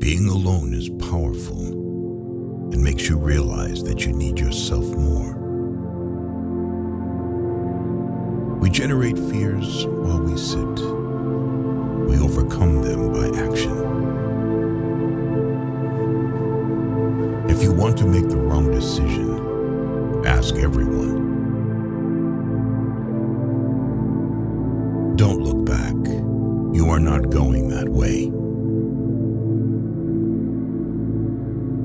Being alone is powerful. It makes you realize that you need yourself more. We generate fears while we sit. We overcome them by action. If you want to make the wrong decision, ask everyone. Don't look back. You are not going that way.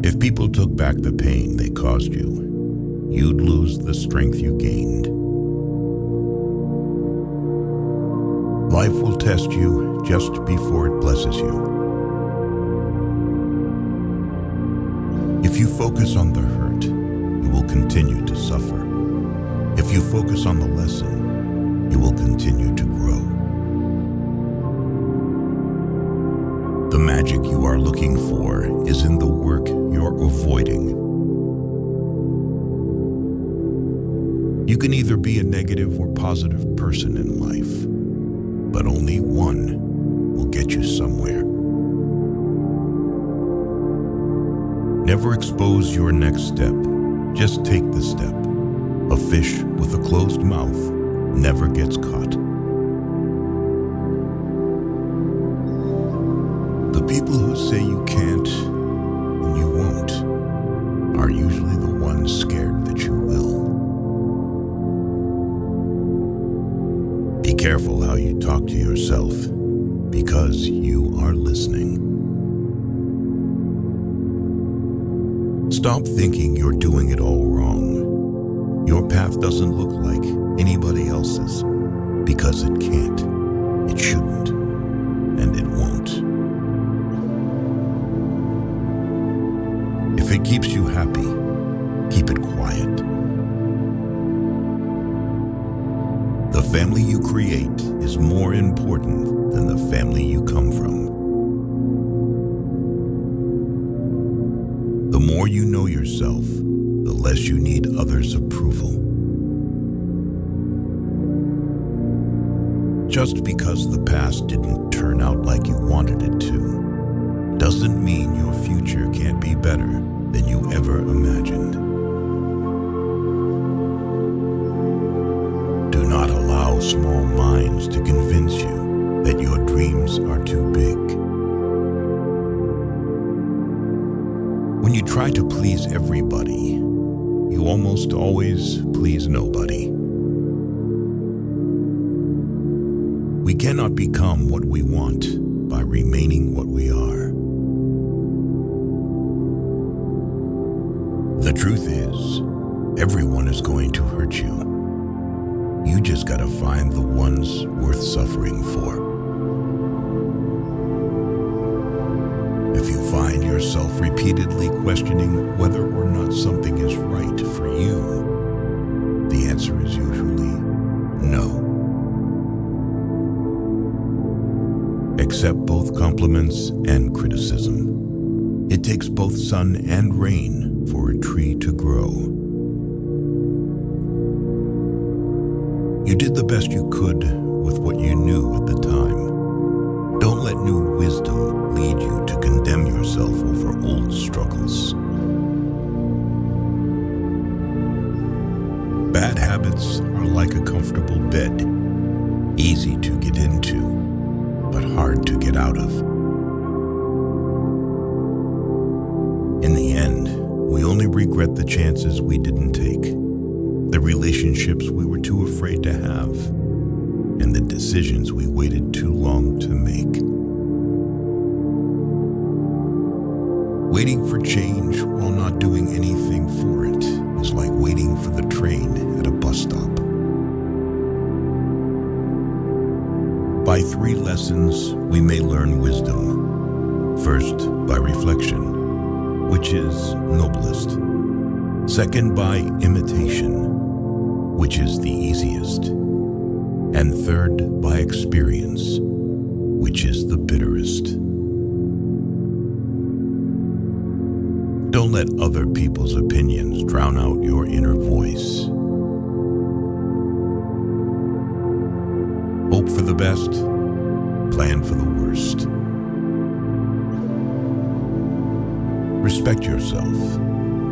If people took back the pain they caused you, you'd lose the strength you gained. Life will test you just before it blesses you. If you focus on the hurt, you will continue to suffer. If you focus on the lesson, you will continue to grow. The magic you are looking for is in the work you're avoiding. You can either be a negative or positive person in life, but only one will get you somewhere. Never expose your next step. Just take the step. A fish with a closed mouth never gets caught. The people who say you can't and you won't are usually the ones scared that you will. Be careful how you talk to yourself, because you are listening. Stop thinking you're doing it all wrong. Your path doesn't look like anybody else's, because it can't, it shouldn't, and it won't. If it keeps you happy, keep it quiet. The family you create is more important than the family you come from. The more you know yourself, the less you need others' approval. Just because the past didn't turn out like you wanted it to, doesn't mean your future can't be better than you ever imagined. Do not allow small minds to convince you that your dreams are too big. When you try to please everybody, you almost always please nobody. We cannot become what we want by remaining what we are. The truth is, everyone is going to hurt you. You just gotta find the ones worth suffering for. If you find yourself repeatedly questioning whether or not something is right for you, the answer is usually no. Accept both compliments and criticism. It takes both sun and rain for a tree to grow. You did the best you could with what you knew at the time. Don't let new wisdom lead you to condemn yourself over old struggles. Bad habits are like a comfortable bed, easy to get into, but hard to get out of. In the end, we only regret the chances we didn't take, the relationships we were too afraid to have, and the decisions we waited too long to make. Waiting for change while not doing anything for it is like waiting for the train at a bus stop. By 3 lessons, we may learn wisdom. First, by reflection, which is noblest. Second, by imitation, which is the easiest. And third, by experience, which is the bitterest. Don't let other people's opinions drown out your inner voice. Hope for the best, plan for the worst. Respect yourself,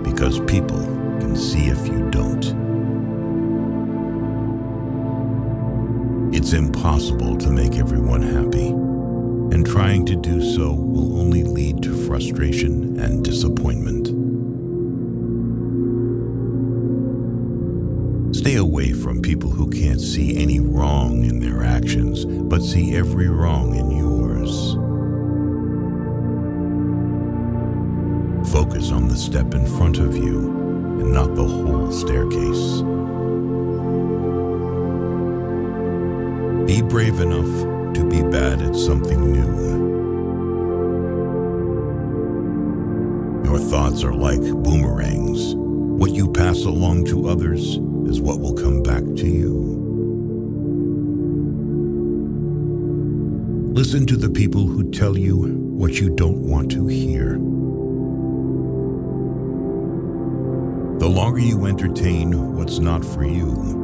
because people can see if you don't. It's impossible to make everyone happy, and trying to do so will only lead to frustration and disappointment. Stay away from people who can't see any wrong in their actions, but see every wrong in yours. Focus on the step in front of you and not the whole staircase. Be brave enough to be bad at something new. Your thoughts are like boomerangs. What you pass along to others is what will come back to you. Listen to the people who tell you what you don't want to hear. The longer you entertain what's not for you,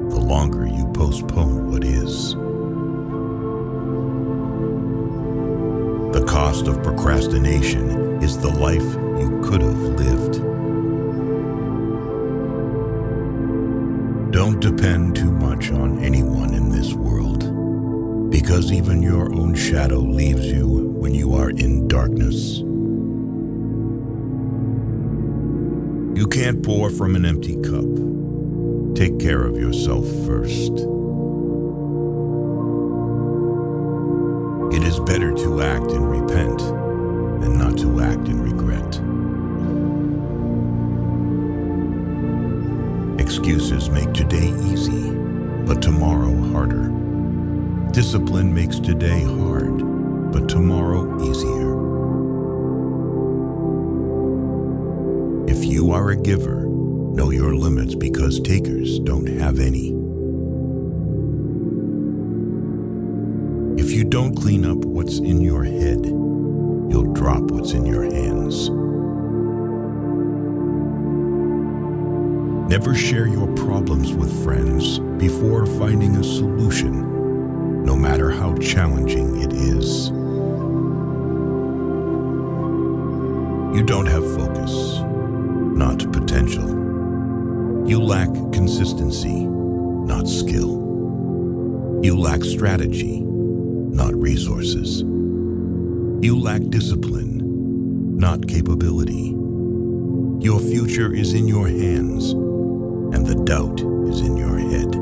the longer you postpone what is. The cost of procrastination is the life you could have lived. Don't depend too much on anyone in this world, because even your own shadow leaves you when you are in darkness. You can't pour from an empty cup. Take care of yourself first. It is better to act and repent than not to act and regret. Excuses make today easy, but tomorrow harder. Discipline makes today hard, but tomorrow easier. If you are a giver, know your limits, because takers don't have any. If you don't clean up what's in your head, you'll drop what's in your hands. Never share your problems with friends before finding a solution, no matter how challenging it is. You don't have focus, not potential. You lack consistency, not skill. You lack strategy, not resources. You lack discipline, not capability. Your future is in your hands, and the doubt is in your head.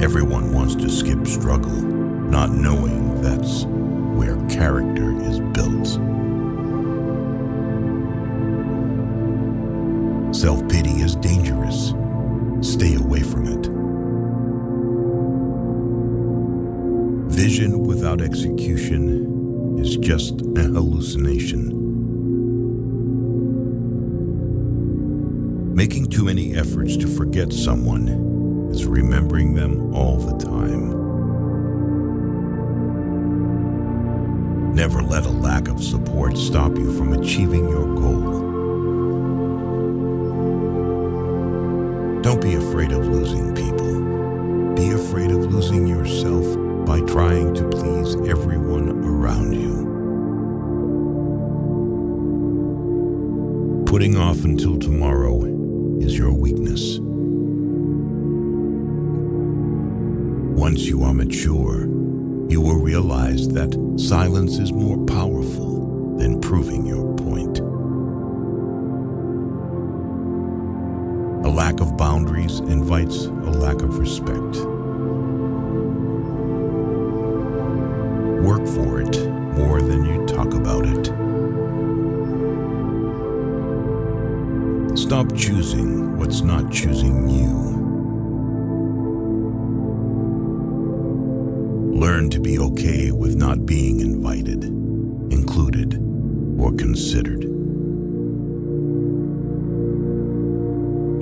Everyone wants to skip struggle, not knowing that's where character is built. Self-pity is dangerous. Stay away from it. Vision without execution is just a hallucination. Making too many efforts to forget someone is remembering them all the time. Never let a lack of support stop you from achieving your goal. Don't be afraid of losing people. Be afraid of losing yourself by trying to please everyone around you. Putting off until tomorrow is your weakness. Once you are mature, you will realize that silence is more powerful than proving your point. A lack of boundaries invites a lack of respect. Work for it more than you talk about it. Stop choosing what's not choosing you. Learn to be okay with not being invited, included, or considered.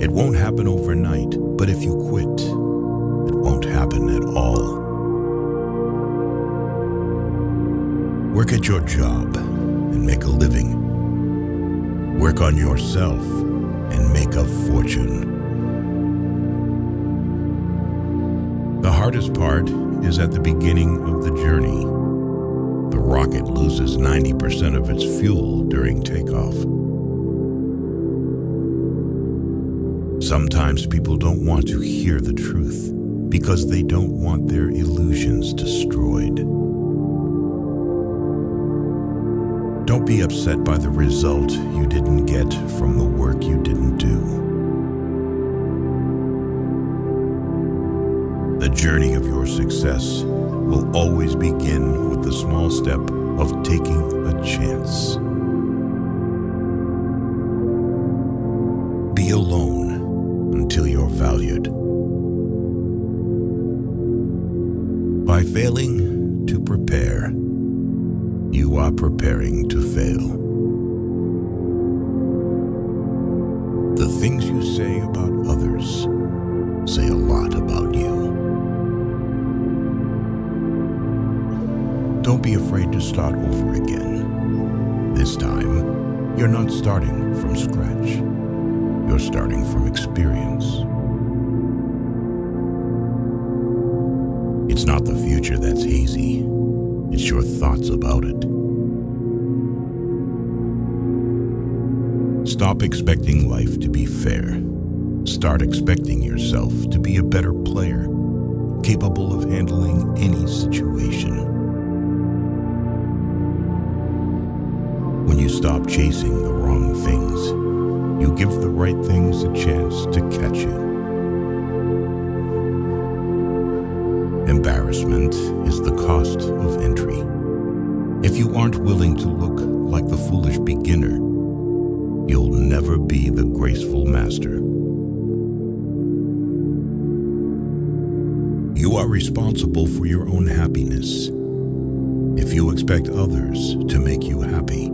It won't happen overnight, but if you quit, it won't happen at all. Work at your job and make a living. Work on yourself and make a fortune. The hardest part is at the beginning of the journey. The rocket loses 90% of its fuel during takeoff. Sometimes people don't want to hear the truth because they don't want their illusions destroyed. Don't be upset by the result you didn't get from the work you didn't do. The journey of your success will always begin with the small step of taking a chance. Be alone until you're valued. By failing to prepare, you are preparing to fail. The things you say about others say a lot about you. Don't be afraid to start over again. This time, you're not starting from scratch. You're starting from experience. It's not the future that's hazy. It's your thoughts about it. Stop expecting life to be fair. Start expecting yourself to be a better player, capable of handling any situation. When you stop chasing the wrong things, you give the right things a chance to catch you. Embarrassment is the cost of entry. If you aren't willing to look like the foolish beginner, you'll never be the graceful master. You are responsible for your own happiness. If you expect others to make you happy,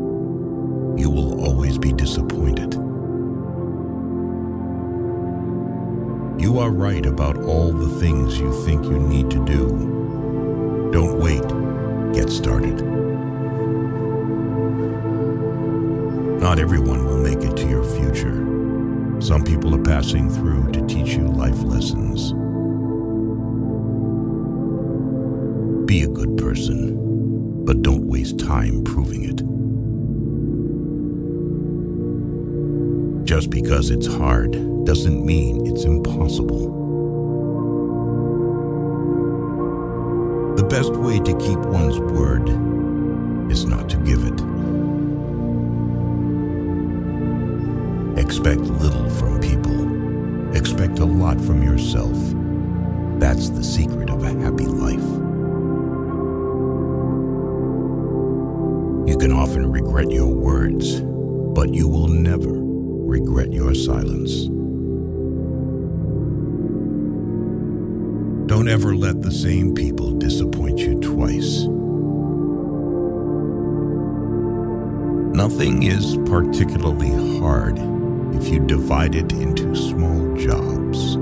you will always be disappointed. You are right about all the things you think you need to do. Don't wait. Get started. Not everyone will make it to your future. Some people are passing through to teach you life lessons. Be a good person, but don't waste time proving it. Just because it's hard doesn't mean it's impossible. The best way to keep one's word is not to give it. Expect little from people. Expect a lot from yourself. That's the secret of a happy life. You can often regret your words, but you will never regret your silence. Don't ever let the same people disappoint you twice. Nothing is particularly hard if you divide it into small jobs.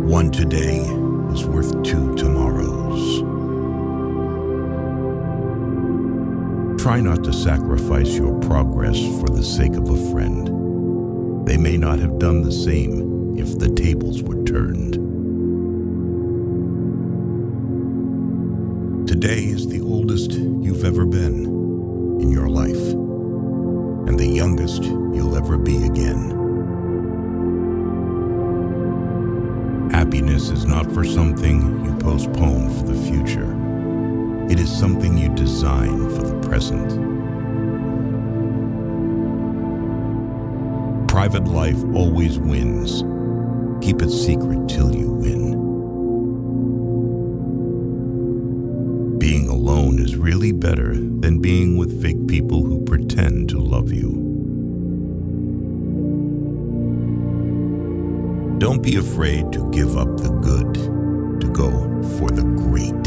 One today is worth 2 tomorrows. Try not to sacrifice your progress for the sake of a friend. They may not have done the same if the tables were turned. Today is the oldest you've ever been in your life, and the youngest you'll ever be again. Happiness is not for something you postpone for the future. It is something you design for the present. Private life always wins. Keep it secret till you win. Being alone is really better than being with fake people who pretend to love you. Don't be afraid to give up the good to go for the great.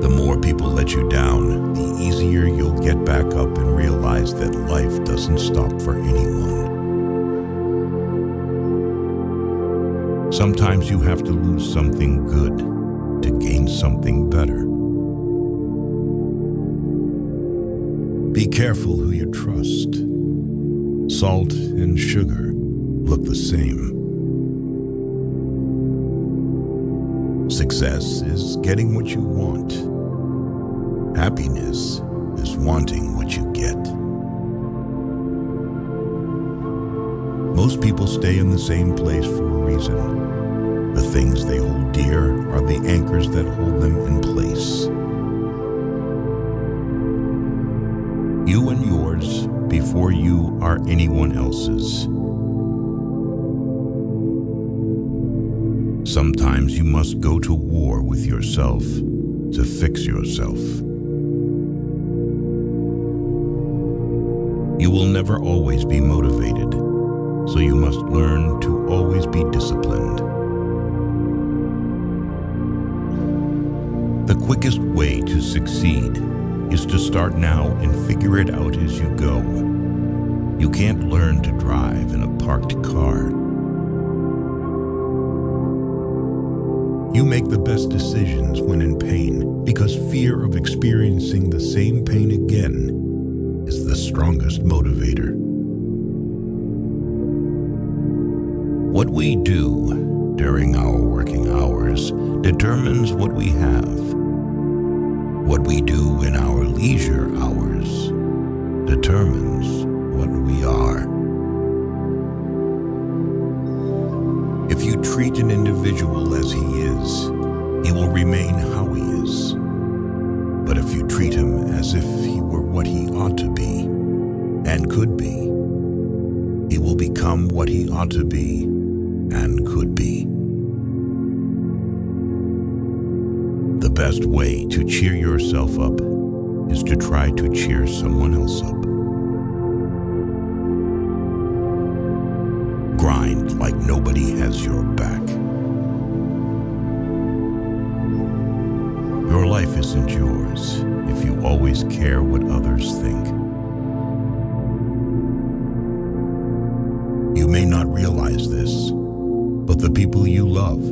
The more people let you down, the easier you'll get back up and realize that life doesn't stop for anyone. Sometimes you have to lose something good to gain something better. Be careful who you trust. Salt and sugar look the same. Success is getting what you want. Happiness is wanting what you get. Most people stay in the same place for a reason. The things they hold dear are the anchors that hold them in place. You and yours before you are anyone else's. Sometimes you must go to war with yourself to fix yourself. You will never always be motivated, so you must learn to always be disciplined. The quickest way to succeed is to start now and figure it out as you go. You can't learn to drive in a parked car. You make the best decisions when in pain, because fear of experiencing the same pain again is the strongest motivator. What we do during our working hours determines what we have. What we do in our leisure hours determines what we are. If you treat an individual as he is, he will remain how he is. But if you treat him as if he were what he ought to be and could be, he will become what he ought to be and could be. The best way to cheer yourself up is to try to cheer someone else up. Grind like nobody has your back. Your life isn't yours if you always care what others think. You may not realize this, but the people you love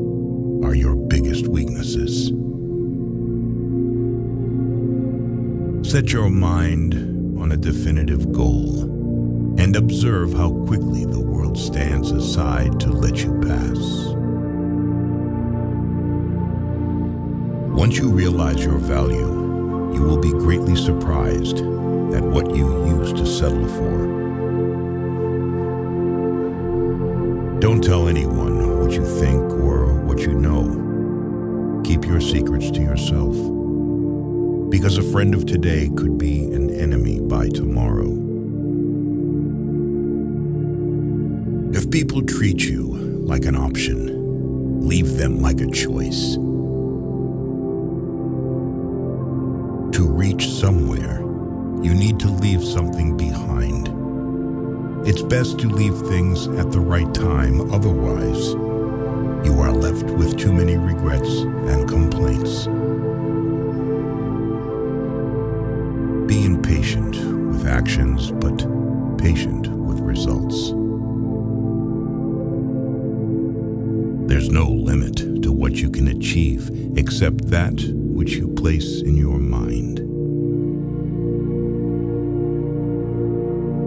are your biggest weaknesses. Set your mind on a definitive goal and observe how quickly the world stands aside to let you pass. Once you realize your value, you will be greatly surprised at what you used to settle for. Don't tell anyone what you think or what you know. Keep your secrets to yourself, because a friend of today could be an enemy by tomorrow. If people treat you like an option, leave them like a choice. To reach somewhere, you need to leave something behind. It's best to leave things at the right time, otherwise, you are left with too many regrets and complaints. Be impatient with actions, but patient with results. There's no limit to what you can achieve except that which you place in your mind.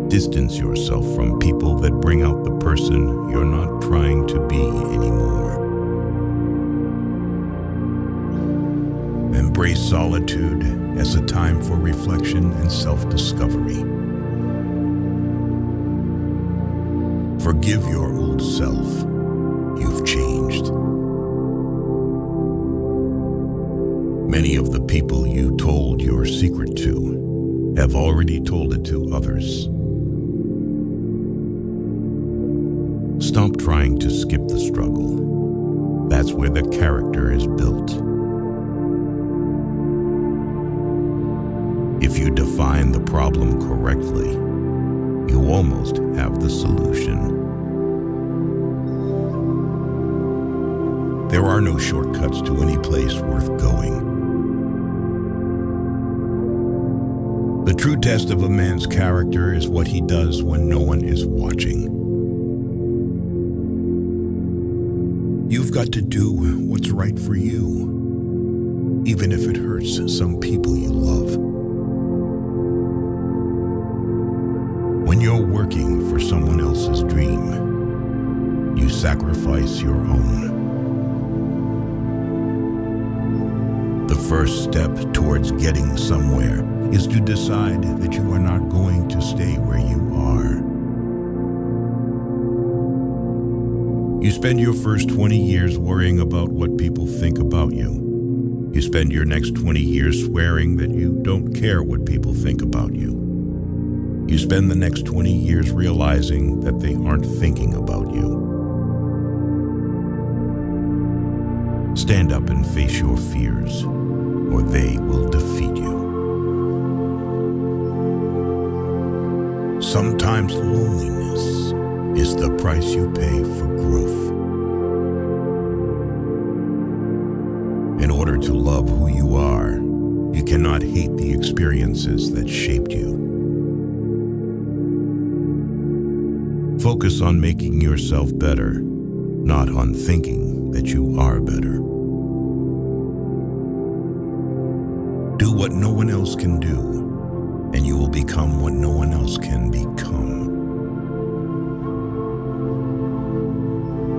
Distance yourself from people that bring out the person you're not trying to be anymore. Embrace solitude as a time for reflection and self-discovery. Forgive your old self. You've changed. Many of the people you told your secret to have already told it to others. Stop trying to skip the struggle. That's where the character is built. If you define the problem correctly, you almost have the solution. There are no shortcuts to any place worth going. The true test of a man's character is what he does when no one is watching. You've got to do what's right for you, even if it hurts some people you love. When you're working for someone else's dream, you sacrifice your own. first step towards getting somewhere is to decide that you are not going to stay where you are. You spend your first 20 years worrying about what people think about you. You spend your next 20 years swearing that you don't care what people think about you. You spend the next 20 years realizing that they aren't thinking about you. Stand up and face your fears, or they will defeat you. Sometimes loneliness is the price you pay for growth. In order to love who you are, you cannot hate the experiences that shaped you. Focus on making yourself better, not on thinking that you are better. Do what no one else can do, and you will become what no one else can become.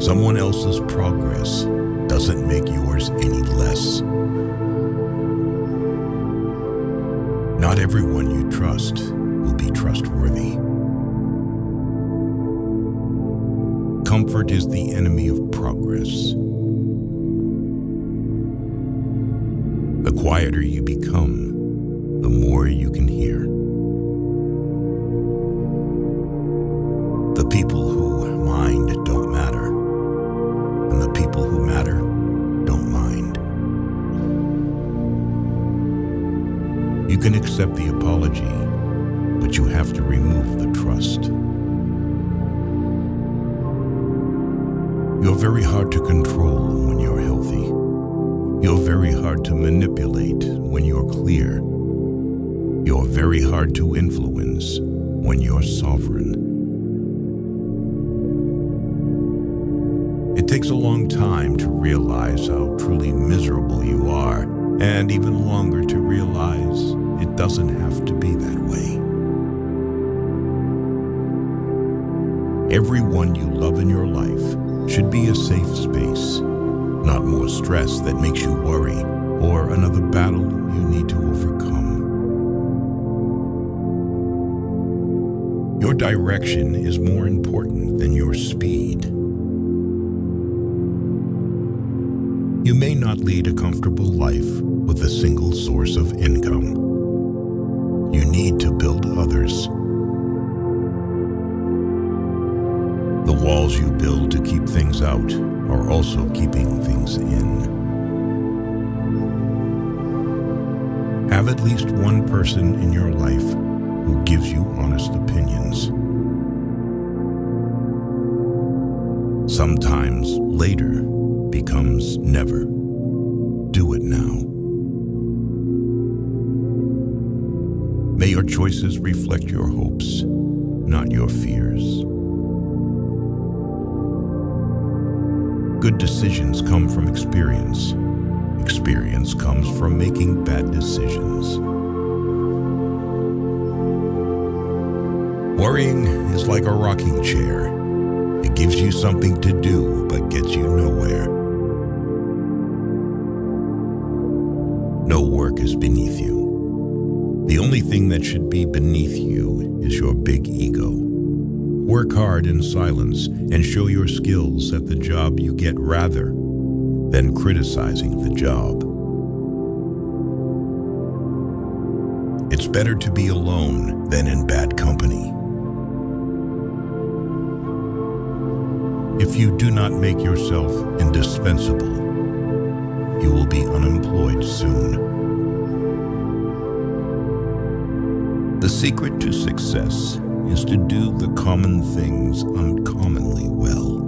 Someone else's progress doesn't make yours any less. Not everyone you trust will be trustworthy. Comfort is the enemy of progress. The quieter you become, the more you can hear. The people who mind don't matter, and the people who matter don't mind. You can accept the apology, but you have to remove the trust. You're very hard to control when you're healthy. You're very hard to manipulate when you're clear. You're very hard to influence when you're sovereign. It takes a long time to realize how truly miserable you are, and even longer to realize it doesn't have to be that way. Everyone you love in your life should be a safe space, not more stress that makes you worry or another battle you need to overcome. Your direction is more important than your speed. You may not lead a comfortable life with a single source of income. You need to build others. The walls you build to keep things out are also keeping things in. Have at least one person in your life who gives you honest opinions. Sometimes later becomes never. Do it now. May your choices reflect your hopes, not your fears. Good decisions come from experience. Experience comes from making bad decisions. Worrying is like a rocking chair. It gives you something to do, but gets you nowhere. No work is beneath you. The only thing that should be beneath you is your big ego. Work hard in silence and show your skills at the job you get rather than criticizing the job. It's better to be alone than in bad company. If you do not make yourself indispensable, you will be unemployed soon. The secret to success is to do the common things uncommonly well.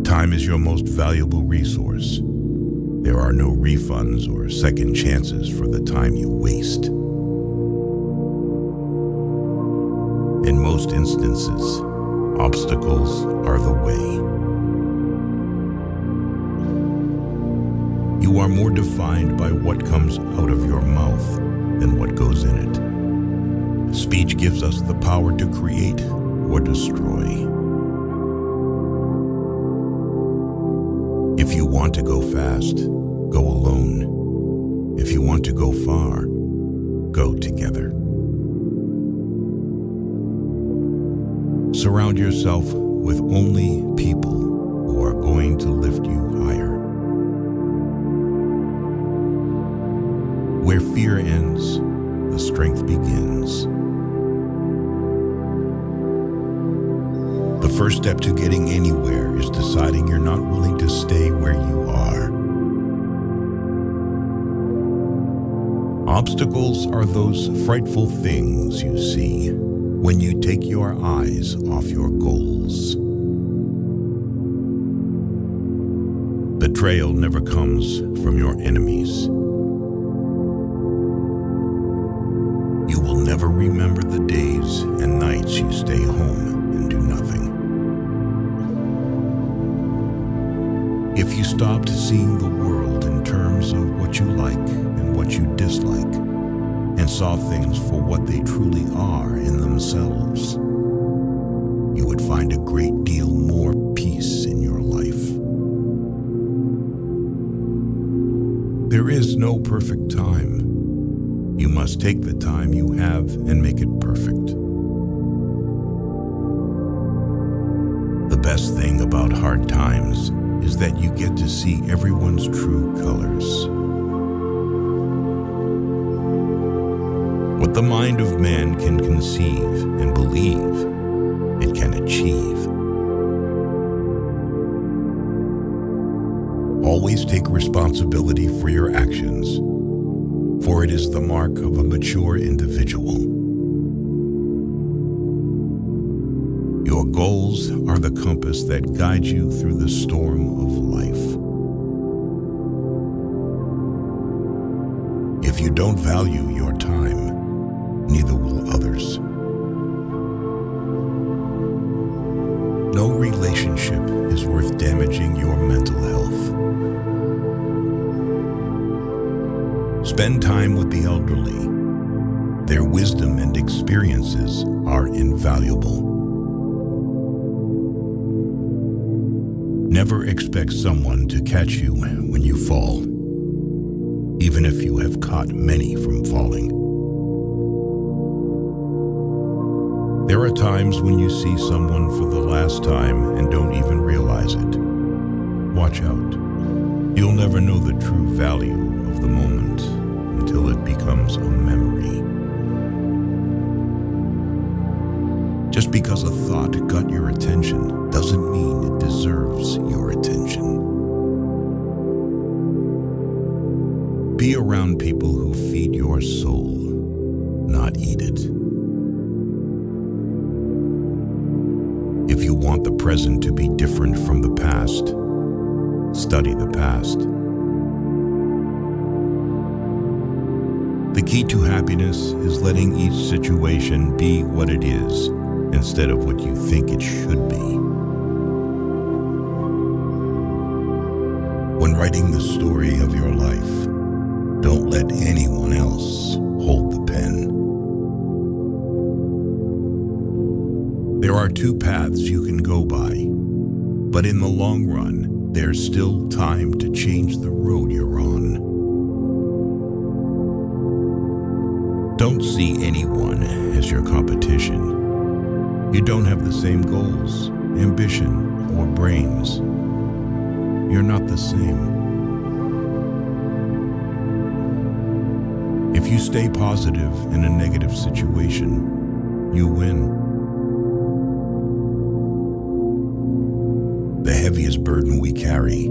Time is your most valuable resource. There are no refunds or second chances for the time you waste. In most instances, obstacles are the way. You are more defined by what comes out of your mouth than what goes in it. Speech gives us the power to create or destroy. If you want to go fast, go alone. If you want to go far, go together. Surround yourself with only people who are going to lift you higher. Where fear ends, the strength begins. The first step to getting anywhere is deciding you're not willing to stay where you are. Obstacles are those frightful things you see when you take your eyes off your goals. Betrayal never comes from your enemies. You will never remember the days and nights you stay home and do nothing. If you stopped seeing the world in terms of what you like and what you dislike, and saw things for what they truly are in themselves, you would find a great deal more peace in your life. There is no perfect time. You must take the time you have and make it perfect. The best thing about hard times is that you get to see everyone's true colors. What the mind of man can conceive and believe, it can achieve. Always take responsibility for your actions, for it is the mark of a mature individual. Your goals are the compass that guides you through the storm of life. If you don't value your time, neither will others. No relationship is worth damaging your mental health. Spend time with the elderly. Their wisdom and experiences are invaluable. Never expect someone to catch you when you fall, even if you have caught many from falling. There are times when you see someone for the last time and don't even realize it. Watch out. You'll never know the true value of the moment until it becomes a memory. Just because a thought got your attention doesn't mean it deserves your attention. Be around people who feed your soul, not eat it. If you want the present to be different from the past, study the past. The key to happiness is letting each situation be what it is instead of what you think it should be. When writing the story of your life, don't let anyone else hold the pen. There are two paths you can go by, but in the long run, there's still time to change the road you're on. Don't see anyone as your competition. You don't have the same goals, ambition, or brains. You're not the same. If you stay positive in a negative situation, you win. The heaviest burden we carry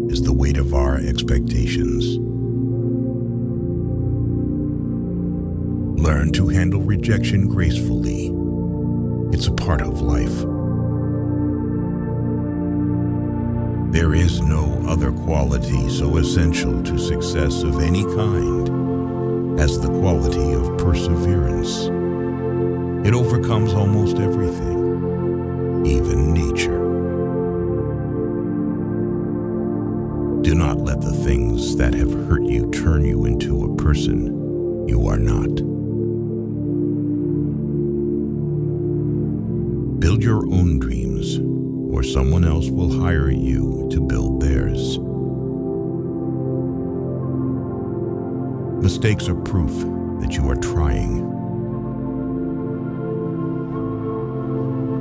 is the weight of our expectations. Learn to handle rejection gracefully. It's a part of life. There is no other quality so essential to success of any kind as the quality of perseverance. It overcomes almost everything, even nature. Do not let the things that have hurt you turn you into a person you are not. Build your own dreams, or someone else will hire you to build theirs. theirs. Mistakes are proof that you are trying.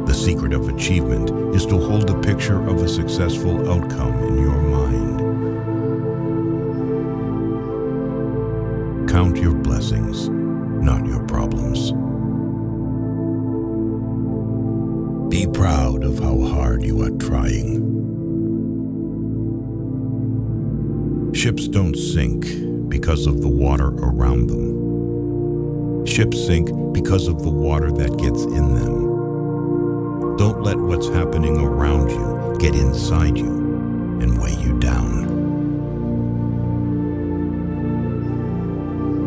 The secret of achievement is to hold a picture of a successful outcome in your mind. Count your blessings, not your problems. Be proud of how hard you are trying. Ships don't sink because of the water around them. Ships sink because of the water that gets in them. Don't let what's happening around you get inside you and weigh you down.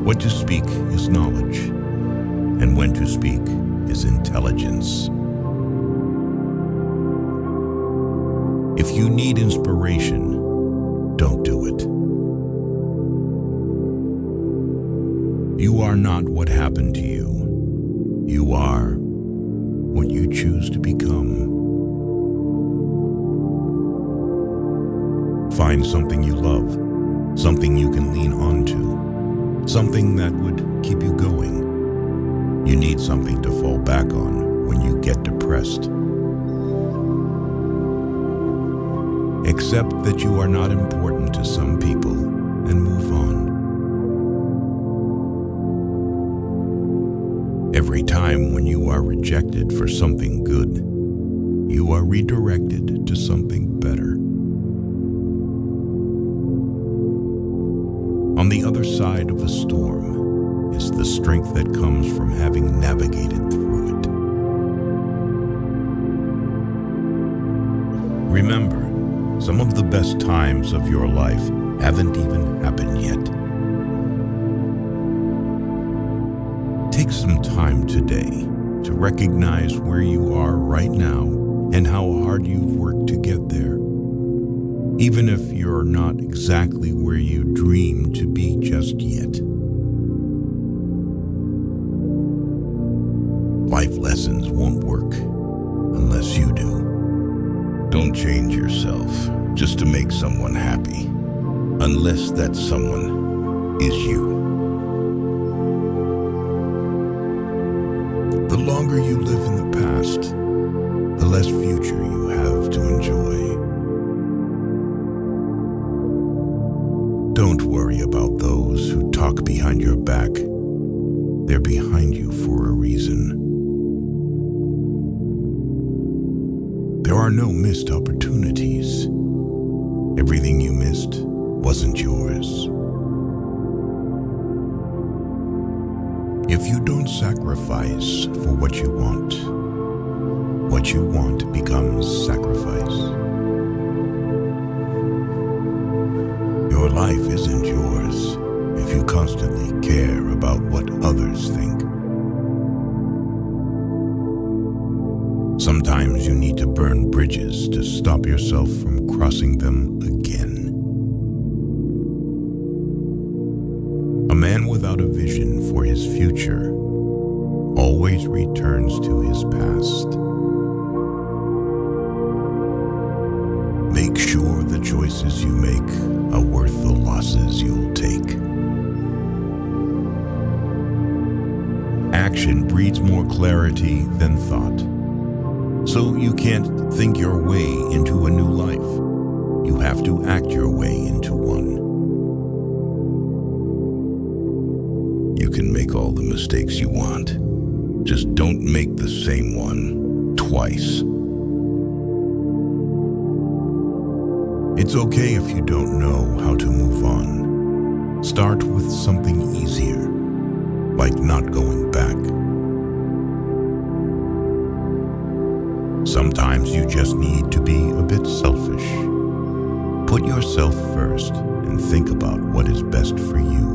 What to speak is knowledge, and when to speak is intelligence. If you need inspiration, don't do it. You are not what happened to you. You are what you choose to become. Find something you love, something you can lean onto, something that would keep you going. You need something to fall back on when you get depressed. Accept that you are not important to some people and move on. Every time when you are rejected for something good, you are redirected to something better. On the other side of the storm is the strength that comes from having navigated through it. Remember, some of the best times of your life haven't even happened yet. Take some time today to recognize where you are right now and how hard you've worked to get there. Even if you're not exactly where you dream to be just yet. Life lessons won't work unless you do. Don't change yourself just to make someone happy, unless that someone is you. The longer you live in the past, the less future you have to enjoy. Don't worry about those who talk behind your back. They're behind you for a reason. There are no missed opportunities. Everything you missed wasn't yours. If you don't sacrifice for what you want becomes sacrifice. Your life isn't yours if you constantly care about what others think. Sometimes you need to burn bridges to stop yourself from crossing them again. A man without a vision for his future always returns to his past. Make sure the choices you make are worth the losses you'll take. Action breeds more clarity than thought. So you can't think your way into a new life. You have to act your way into one. You can make all the mistakes you want. Just don't make the same one twice. It's okay if you don't know how to move on. Start with something easier, like not going back. Sometimes you just need to be a bit selfish. Put yourself first and think about what is best for you.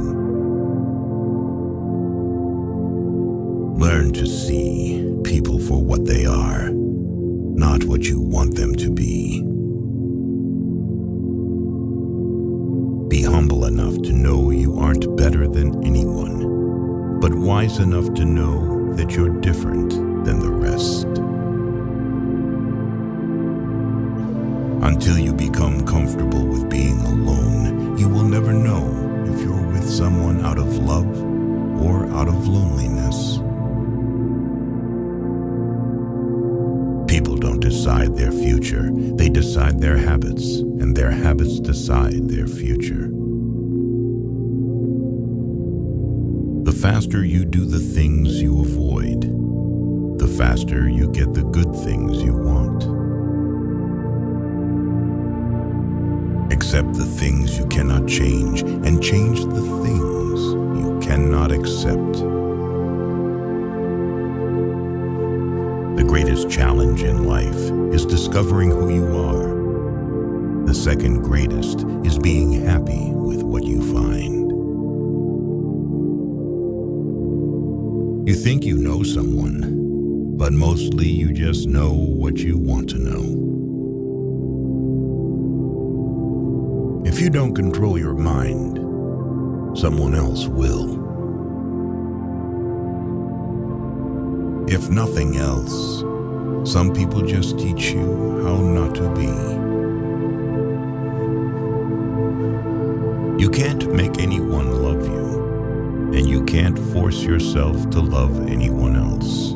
Learn to see people for what they are, not what you want them to be. Be humble enough to know you aren't better than anyone, but wise enough to know that you're different than the rest. Until you become comfortable with being alone, you will never know if you're with someone out of love or out of loneliness. People don't decide their future. They decide their habits, and their habits decide their future. The faster you do the things you avoid, the faster you get the good things you want. Accept the things you cannot change, and change the things you cannot accept. The greatest challenge in life is discovering who you are. The second greatest is being happy with what you find. You think you know someone, but mostly you just know what you want to know. If you don't control your mind, someone else will. If nothing else, some people just teach you how not to be. You can't make anyone love you, and you can't force yourself to love anyone else.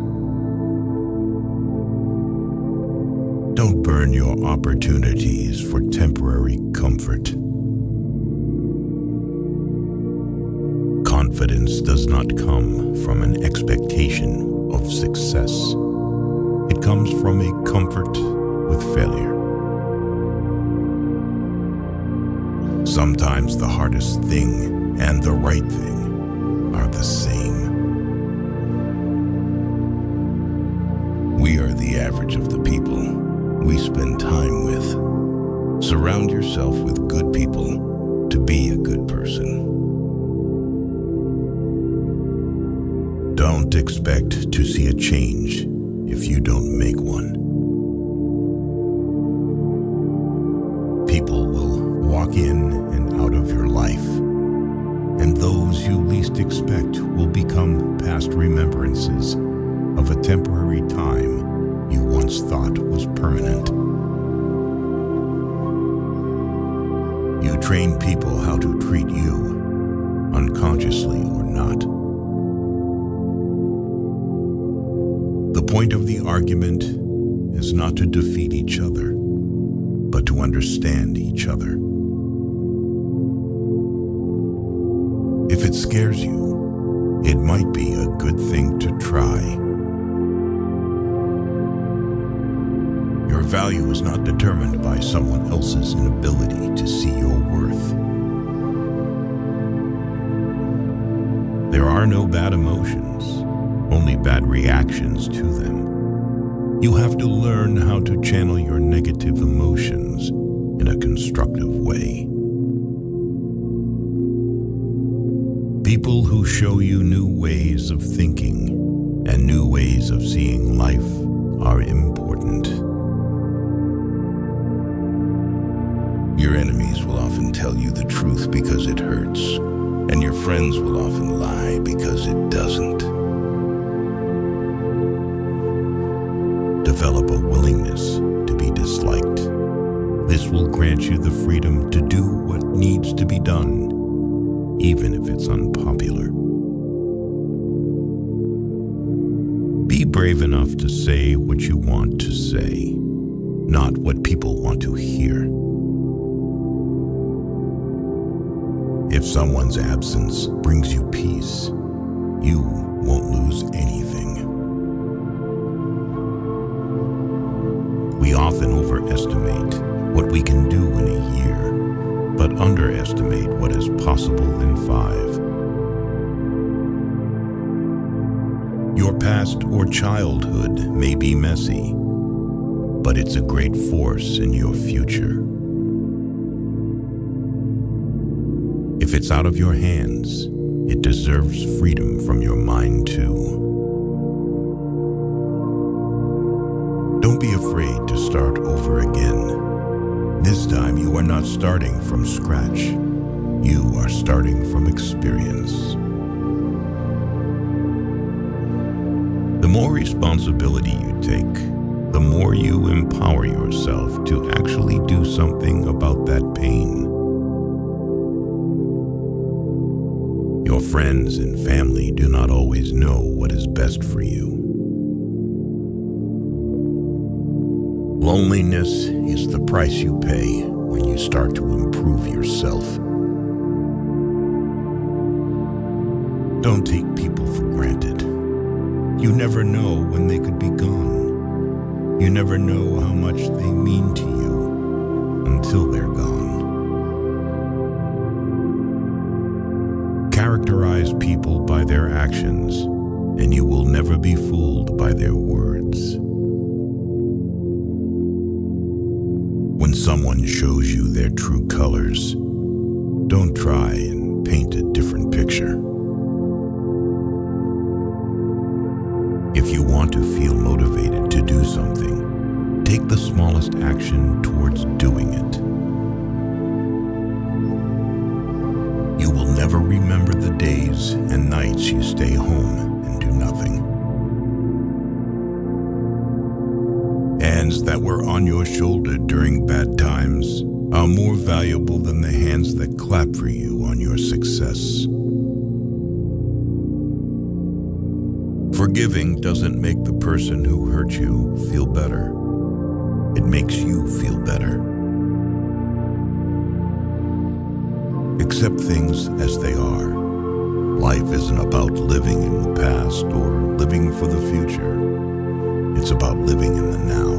Don't burn your opportunities for temporary comfort. Confidence does not come from an expectation of success. It comes from a comfort with failure. Sometimes the hardest thing and the right thing are the same. We are the average of the people we spend time with. Surround yourself with good people to be a good person. Don't expect to see a change if you don't make one. People will walk in and out of your life, and those you least expect will become past remembrances of a temporary time you once thought was permanent. You train people how to treat you, unconsciously or not. The point of the argument is not to defeat each other, but to understand each other. If it scares you, it might be a good thing to try. Your value is not determined by someone else's inability to see your worth. There are no bad emotions, only bad reactions to them. You have to learn how to channel your negative emotions in a constructive way. People who show you new ways of thinking and new ways of seeing life are important. Your enemies will often tell you the truth because it hurts, and your friends will often lie because it doesn't. Develop a willingness to be disliked. This will grant you the freedom to do what needs to be done, even if it's unpopular. Be brave enough to say what you want to say, not what people want to hear. If someone's absence brings you peace, you won't lose anything. We often overestimate what we can do in a year, but underestimate what is possible in 5. Your past or childhood may be messy, but it's a great force in your future. If it's out of your hands, it deserves freedom from your mind too. Don't be afraid to start over again. This time you are not starting from scratch. You are starting from experience. The more responsibility you take, the more you empower yourself to actually do something about that pain. Your friends and family do not always know what is best for you. Loneliness is the price you pay when you start to improve yourself. Don't take people for granted. You never know when they could be gone. You never know how much they mean to you until they're gone. Characterize people by their actions, and you will never be fooled by their words. When someone shows you their true colors, don't try and paint a different picture. If you want to feel motivated to do something, take the smallest action towards doing it. You will never remember the days and nights you stay home and do nothing. Hands that were on your shoulder during bad times are more valuable than the hands that clap for you on your success. Forgiving doesn't make the person who hurt you feel better. It makes you feel better. Accept things as they are. Life isn't about living in the past or living for the future. It's about living in the now.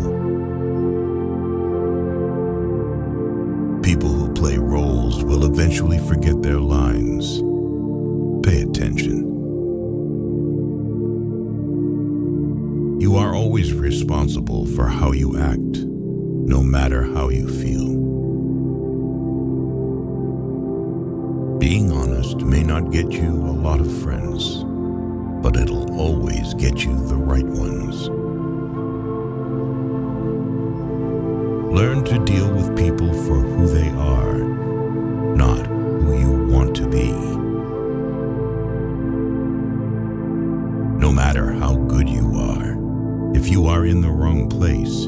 People who play roles will eventually forget their lines. Pay attention. You are always responsible for how you act, no matter how you feel. Being honest may not get you a lot of friends, but it'll always get you the right ones. Learn to deal with people for who they are, not who you want to be. No matter how good you are, if you are in the wrong place,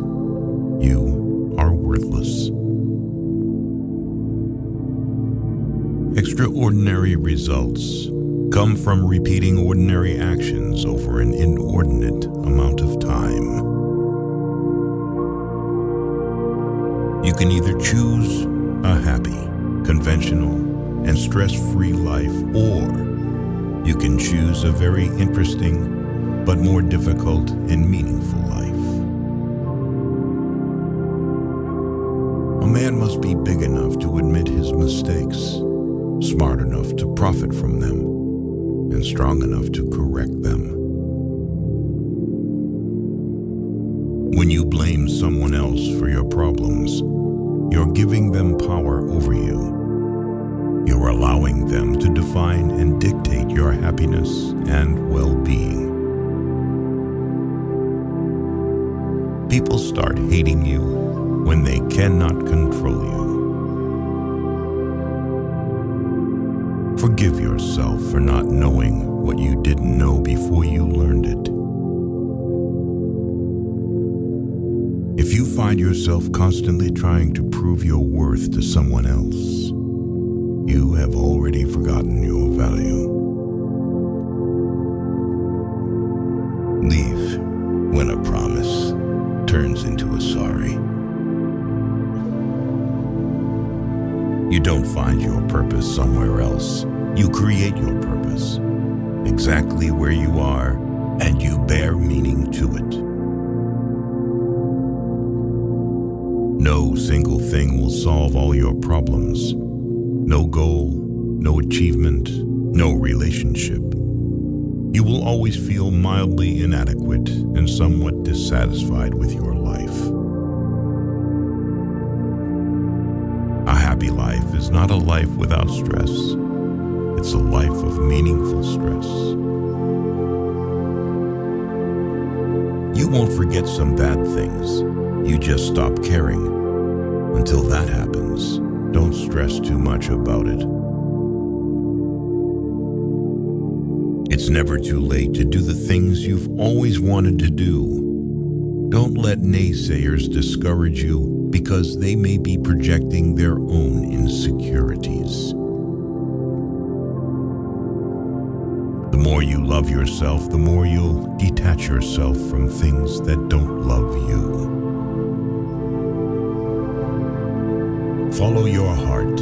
you are worthless. Extraordinary results come from repeating ordinary actions over an inordinate amount of time. You can either choose a happy, conventional, and stress-free life, or you can choose a very interesting but more difficult and meaningful life. A man must be big enough to admit his mistakes, smart enough to profit from them, and strong enough to correct them. When you blame someone else for your problems, you're giving them power over you. You're allowing them to define and dictate your happiness and well-being. People start hating you when they cannot control you. Forgive yourself for not knowing what you didn't know before you learned it. If you find yourself constantly trying to prove your worth to someone else, you have already forgotten your value. Leave when a promise turns into a sorry. You don't find your purpose somewhere else. You create your purpose, exactly where you are, and you bear meaning to it. No single thing will solve all your problems. No goal, no achievement, no relationship. You will always feel mildly inadequate and somewhat dissatisfied with your life. A happy life is not a life without stress. It's a life of meaningful stress. You won't forget some bad things. You just stop caring. Until that happens, don't stress too much about it. It's never too late to do the things you've always wanted to do. Don't let naysayers discourage you because they may be projecting their own insecurities. The more you love yourself, the more you'll detach yourself from things that don't love you. Follow your heart,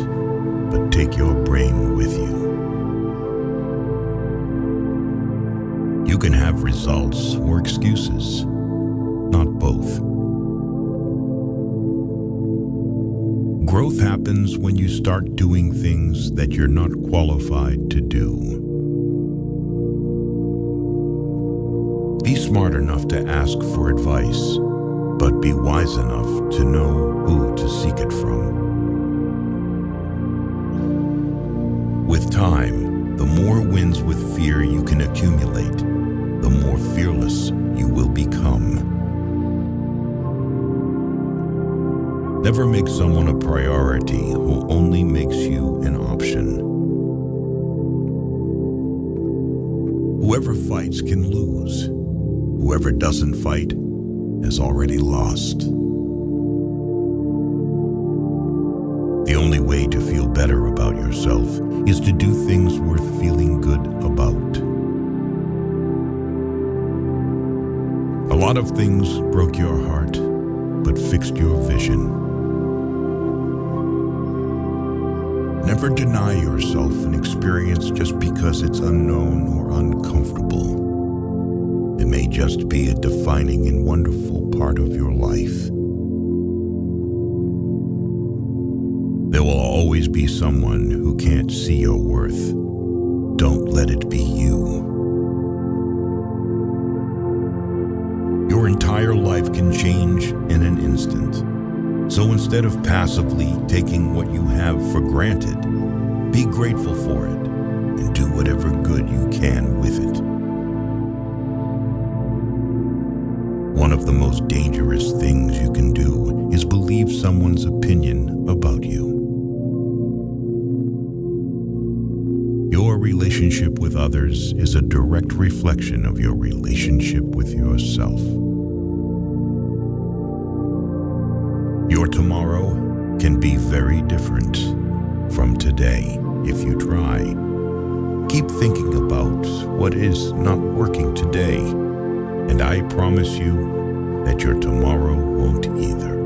but take your brain with you. You can have results or excuses, not both. Growth happens when you start doing things that you're not qualified to do. Be smart enough to ask for advice, but be wise enough to know who to seek it from. With time, the more wins with fear you can accumulate, the more fearless you will become. Never make someone a priority who only makes you an option. Whoever fights can lose. Whoever doesn't fight has already lost. The only way to feel better about yourself is to do things worth feeling good about. A lot of things broke your heart, but fixed your vision. Never deny yourself an experience just because it's unknown or uncomfortable. It may just be a defining and wonderful part of your life. There will always be someone who can't see your worth. Don't let it be you. Your entire life can change in an instant. So instead of passively taking what you have for granted, be grateful for it and do whatever good you can with it. One of the most dangerous things you can do is believe someone's opinion about you. Your relationship with others is a direct reflection of your relationship with yourself. Your tomorrow can be very different from today if you try. Keep thinking about what is not working today, and I promise you that your tomorrow won't either.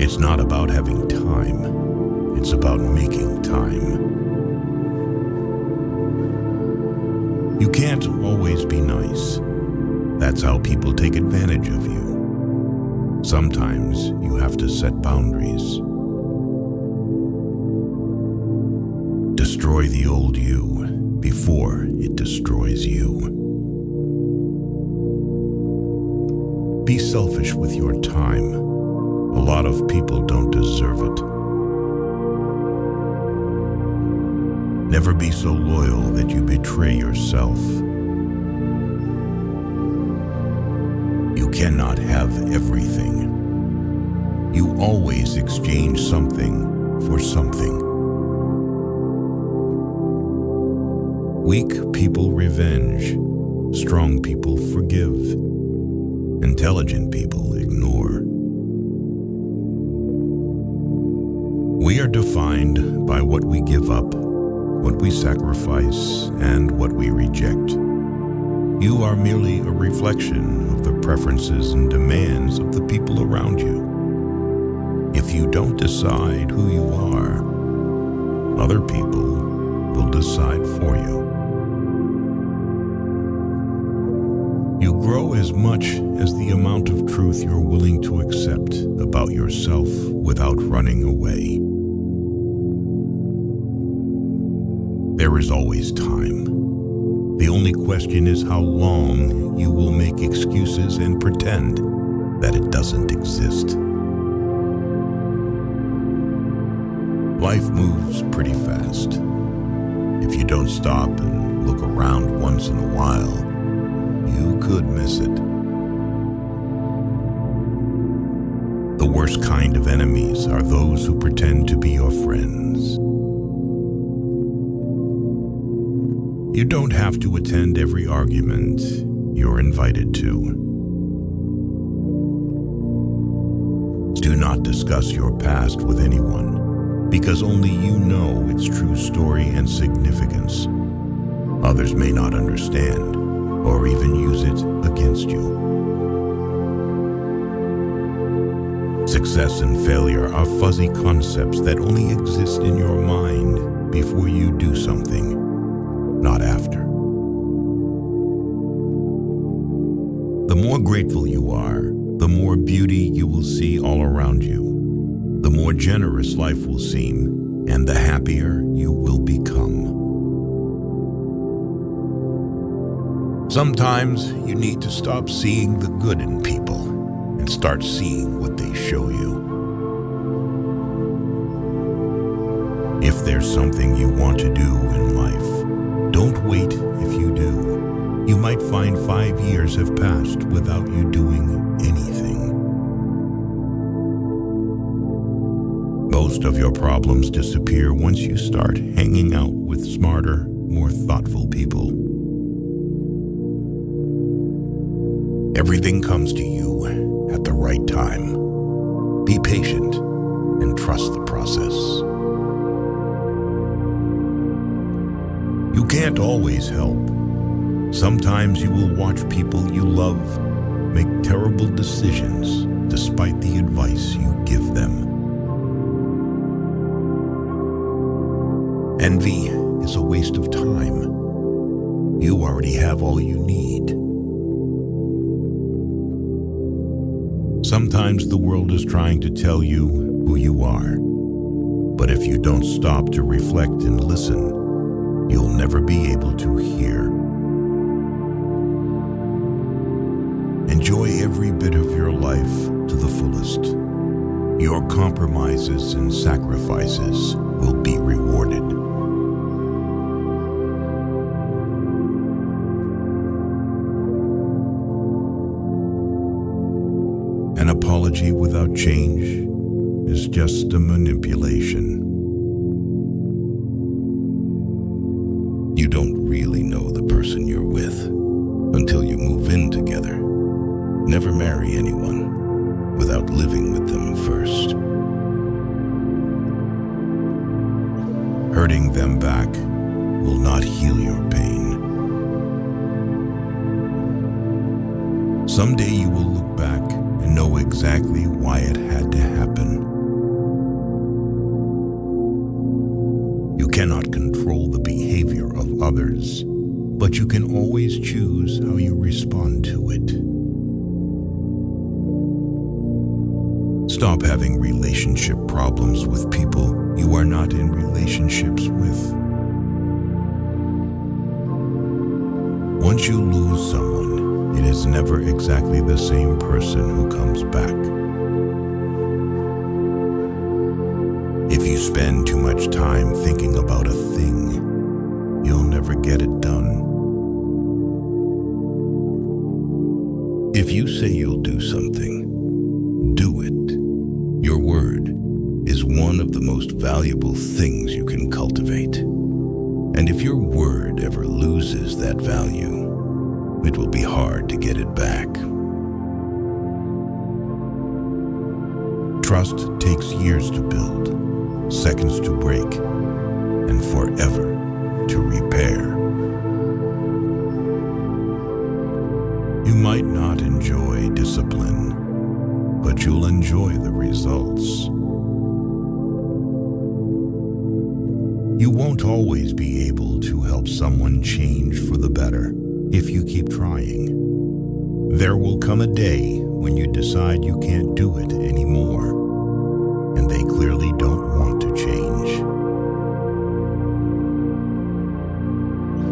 It's not about having time, it's about making time. You can't always be nice. That's how people take advantage of you. Sometimes you have to set boundaries. Destroy the old you before it destroys you. Be selfish with your time. A lot of people don't deserve it. Never be so loyal that you betray yourself. You cannot have everything. You always exchange something for something. Weak people revenge. Strong people forgive. Intelligent people ignore. We are defined by what we give up, what we sacrifice, and what we reject. You are merely a reflection of the preferences and demands of the people around you. If you don't decide who you are, other people will decide for you. You grow as much as the amount of truth you're willing to accept about yourself without running away. There is always time. The only question is how long you will make excuses and pretend that it doesn't exist. Life moves pretty fast. If you don't stop and look around once in a while, you could miss it. The worst kind of enemies are those who pretend to be your friends. You don't have to attend every argument. you're invited to. Do not discuss your past with anyone, because only you know its true story and significance. Others may not understand or even use it against you. Success and failure are fuzzy concepts that only exist in your mind before you do something, not after. The more grateful you are, the more beauty you will see all around you. The more generous life will seem, and the happier you will become. Sometimes you need to stop seeing the good in people and start seeing what they show you. If there's something you want to do in life, don't wait if you do. You might find 5 years have passed without you doing anything. Most of your problems disappear once you start hanging out with smarter, more thoughtful people. Everything comes to you at the right time. Be patient and trust the process. You can't always help. Sometimes you will watch people you love make terrible decisions despite the advice you give them. Envy is a waste of time. You already have all you need. Sometimes the world is trying to tell you who you are, but if you don't stop to reflect and listen, you'll never be able to hear. Enjoy every bit of your life to the fullest. Your compromises and sacrifices will be rewarded. An apology without change is just a manipulation. You don't really know the person you're with until you move in together. Never marry anyone without living with them first. Hurting them back will not heal your pain. Someday you will look back and know exactly why it had to happen. You cannot control the behavior of others, but you can always choose how you respond to it. Stop having relationship problems with people you are not in relationships with. Once you lose someone, it is never exactly the same person who comes back. If you spend too much time thinking about a thing, you'll never get it done. If you say you'll do something, do it. Your word is one of the most valuable things you can cultivate. And if your word ever loses that value, it will be hard to get it back. Trust takes years to build, seconds to break, and forever to repair. You might not enjoy discipline, but you'll enjoy the results. You won't always be able to help someone change for the better if you keep trying. There will come a day when you decide you can't do it anymore, and they clearly don't want to change.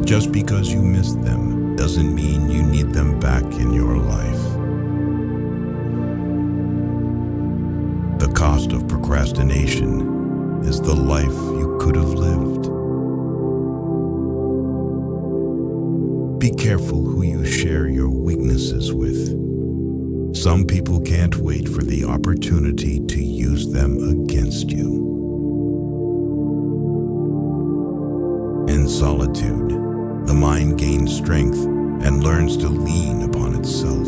Just because you missed them doesn't mean you need them back in your life. The cost of procrastination is the life you could have lived. Be careful who you share your weaknesses with. Some people can't wait for the opportunity to use them against you. In solitude, the mind gains strength and learns to lean upon itself.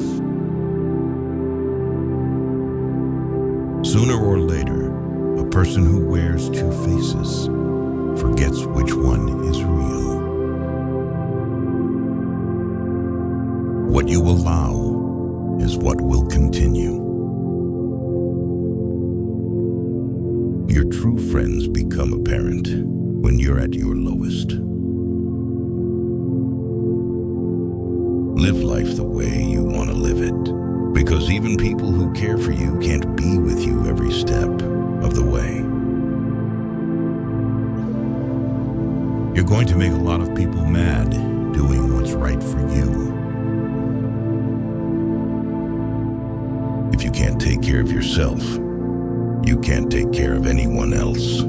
Sooner or later, a person who wears two faces forgets which one is real. What you allow is what will continue. Your true friends become apparent when you're at your lowest. Live life the way you want to live it, because even people who care for you can't be with you every step of the way. You're going to make a lot of people mad doing what's right for you. If you can't take care of yourself, you can't take care of anyone else.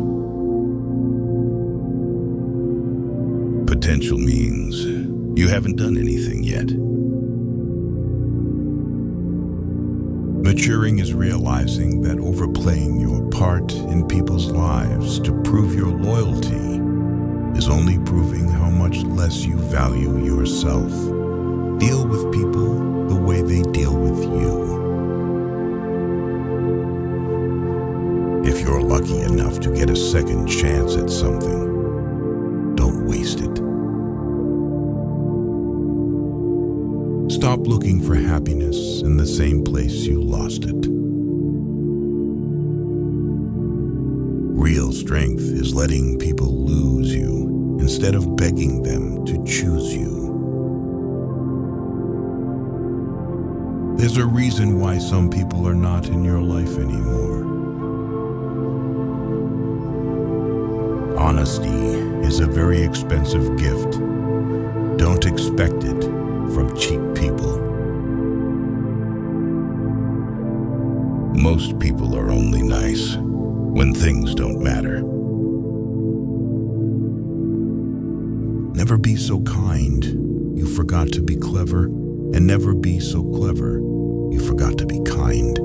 Potential means you haven't done anything yet. Maturing is realizing that overplaying your part in people's lives to prove your loyalty is only proving how much less you value yourself. Deal with people the way they deal with you. If you're lucky enough to get a second chance at something, don't waste it. Stop looking for happiness in the same place you lost it. Real strength is letting people lose you instead of begging them to choose you. There's a reason why some people are not in your life anymore. Honesty is a very expensive gift. Don't expect it from cheap people. Most people are only nice when things don't matter. Never be so kind you forgot to be clever, and never be so clever you forgot to be kind.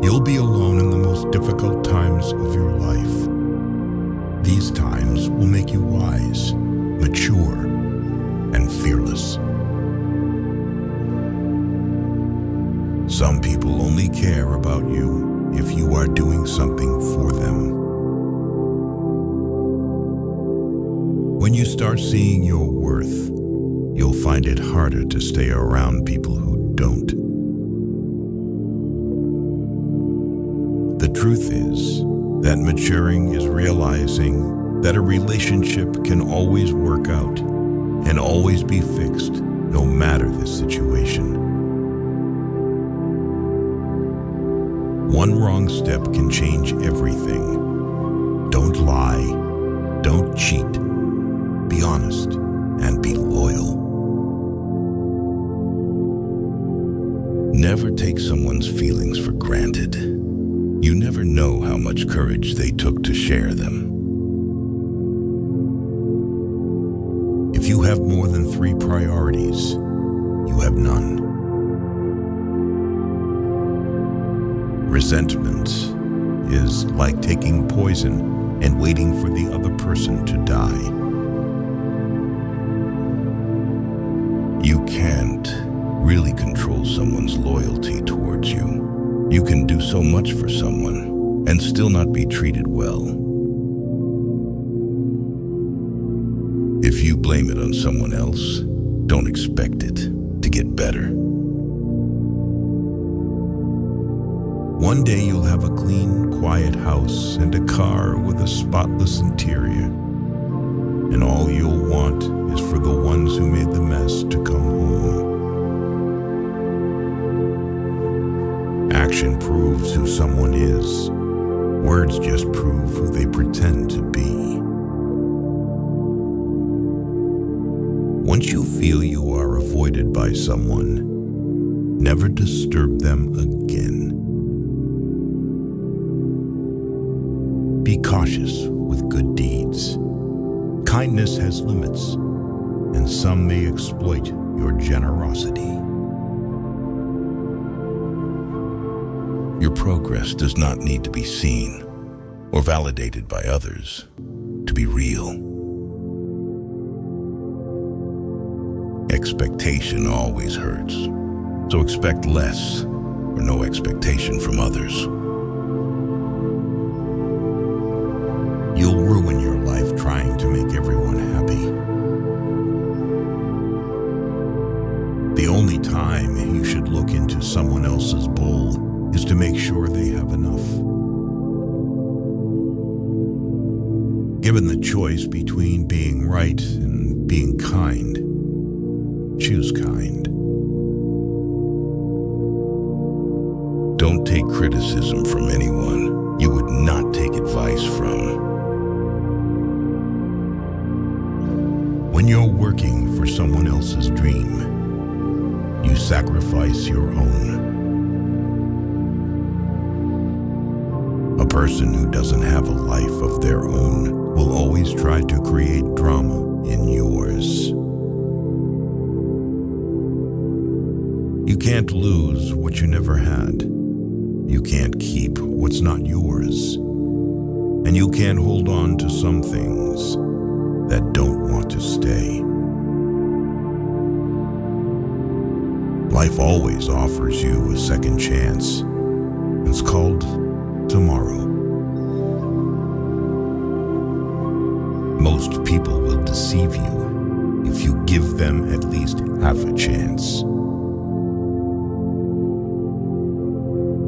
You'll be alone in the most difficult times of your life. These times will make you wise, mature, and fearless. Some people only care about you if you are doing something for them. When you start seeing your worth, you'll find it harder to stay around people who don't. The truth is that maturing is realizing that a relationship can always work out and always be fixed, no matter the situation. One wrong step can change everything. Don't lie, don't cheat, be honest, and be loyal. Never take someone's feelings for granted. You never know how much courage they took to share them. If you have more than 3 priorities, you have none. Resentment is like taking poison and waiting for the other person to die. You can't really control someone's loyalty towards you. You can do so much for someone and still not be treated well. If you blame it on someone else, don't expect it to get better. One day you'll have a clean, quiet house and a car with a spotless interior. And all you'll want is for the ones who made the mess to come home. Action proves who someone is. Words just prove who they pretend to be. Once you feel you are avoided by someone, never disturb them again. Be cautious with good deeds. Kindness has limits, and some may exploit your generosity. Your progress does not need to be seen or validated by others to be real. Expectation always hurts, so expect less or no expectation from others. You'll ruin your life trying to make everyone happy. The only time you should look into someone else's bowl is to make sure they have enough. Given the choice between being right and being kind, choose kind. Don't take criticism from anyone you would not take advice from. When you're working for someone else's dream, you sacrifice your own. A person who doesn't have a life of their own will always try to create drama in yours. You can't lose what you never had. You can't keep what's not yours. And you can't hold on to some things that don't want to stay. Life always offers you a second chance. It's called tomorrow. Most people will deceive you if you give them at least half a chance.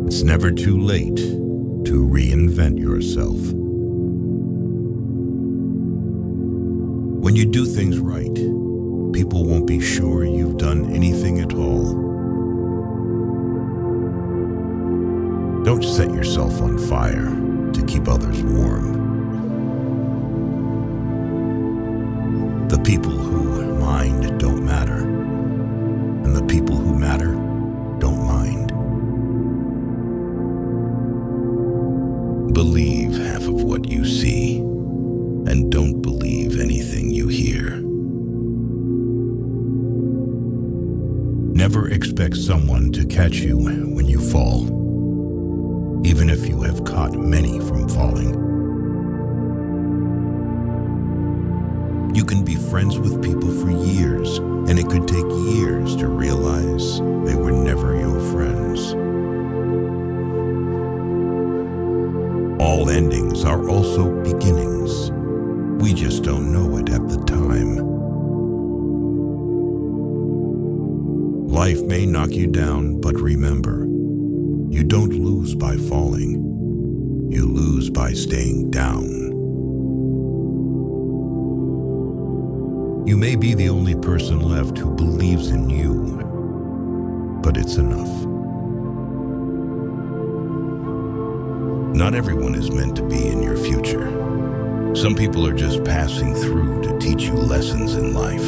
It's never too late to reinvent yourself. When you do things right, people won't be sure you've done anything at all. Don't set yourself on fire to keep others warm. The people who mind don't matter, and the people who matter don't mind. Believe half of what you see, and don't believe anything you hear. Never expect someone to catch you when you fall, even if you have caught many from falling. You can be friends with people for years, and it could take years to realize they were never your friends. All endings are also beginnings. We just don't know it at the time. Life may knock you down, but remember, you don't lose by falling. You lose by staying down. You may be the only person left who believes in you, but it's enough. Not everyone is meant to be in your future. Some people are just passing through to teach you lessons in life.